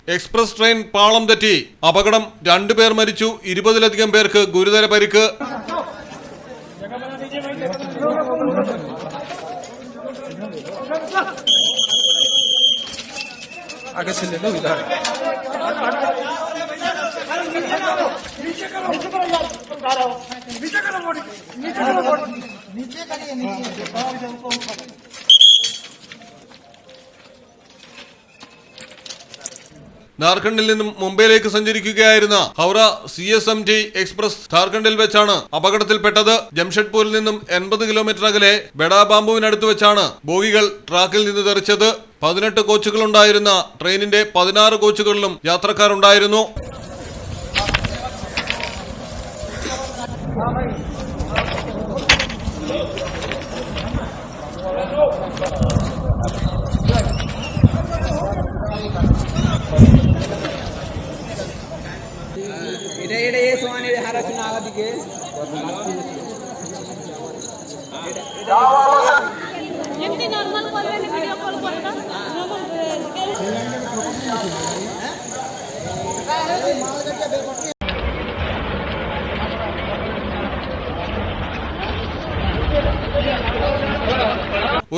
Express train പാളം തെറ്റി. അപകടം 2 പേർ മരിച്ചു, 20-ലധികം പേർക്ക് ഗുരുതര പരിക്ക്. ജാർഖണ്ഡിൽ നിന്നും മുംബൈയിലേക്ക് സഞ്ചരിക്കുകയായിരുന്ന ഹൗറ CSMT എക്സ്പ്രസ് ജാർഖണ്ഡിൽ വെച്ചാണ് അപകടത്തിൽപ്പെട്ടത്. ജംഷഡ്പൂരിൽ നിന്നും 80 കിലോമീറ്റർ അകലെ ബെഡാബാംബുവിനടുത്ത് വെച്ചാണ് ബോഗികൾ ട്രാക്കിൽ നിന്ന് തെറിച്ചത്. 18 കോച്ചുകളുണ്ടായിരുന്ന ട്രെയിനിന്റെ 16 കോച്ചുകളിലും യാത്രക്കാരുണ്ടായിരുന്നു.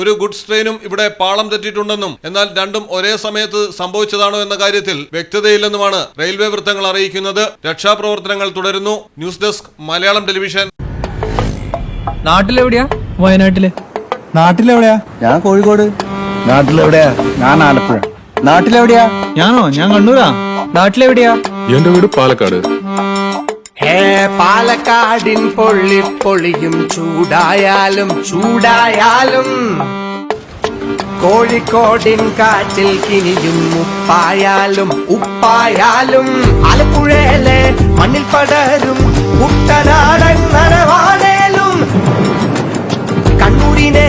ഒരു ഗുഡ്സ് ട്രെയിനും ഇവിടെ പാളം തെറ്റിയിട്ടുണ്ടെന്നും എന്നാൽ രണ്ടും ഒരേ സമയത്ത് സംഭവിച്ചതാണോ എന്ന കാര്യത്തിൽ വ്യക്തതയില്ലെന്നുമാണ് റെയിൽവേ വൃത്തങ്ങൾ അറിയിക്കുന്നത്. രക്ഷാപ്രവർത്തനങ്ങൾ തുടരുന്നു. News desk Malayalam television. നാട്ടിലെവിടെയാ? വയനാട്ടില്. നാട്ടിലെവിടെയാ? ഞാൻ കോഴിക്കോട്. നാട്ടിലെവിടെയാ? ഞാൻ ആലപ്പുഴ. നാട്ടിലെവിടെയാ? ഞാനോ? ഞാൻ കണ്ണൂരാ. നാട്ടിലെവിടെയാ? എന്റെ വീട് പാലക്കാട്. പാലക്കാടിൻ പൊള്ളിപ്പൊളിയും ചൂടായാലും ചൂടായാലും കോഴിക്കോടിൻ കാറ്റിൽ കിനിയും ഉപ്പായാലും ഉപ്പായാലും ആലപ്പുഴയിലെ മണ്ണിൽ പടരും കുട്ടനാടൻ നനവാണേലും കണ്ണൂരിനെ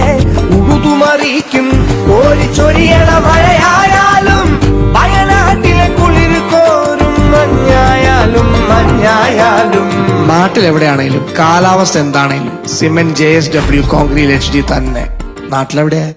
ഉഴുതുമറിക്കും കോരിച്ചൊരിയണ മഴയായാലും വയനാട്ടിലെ കുളിർ കോരും മഞ്ഞായാലും മഞ്ഞായാലും നാട്ടിലെവിടെയാണേലും കാലാവസ്ഥ എന്താണേലും സിമെന്റ് JSW കോൺക്രീറ്റ് HD തന്നെ. നാട്ടിലെവിടെയാ?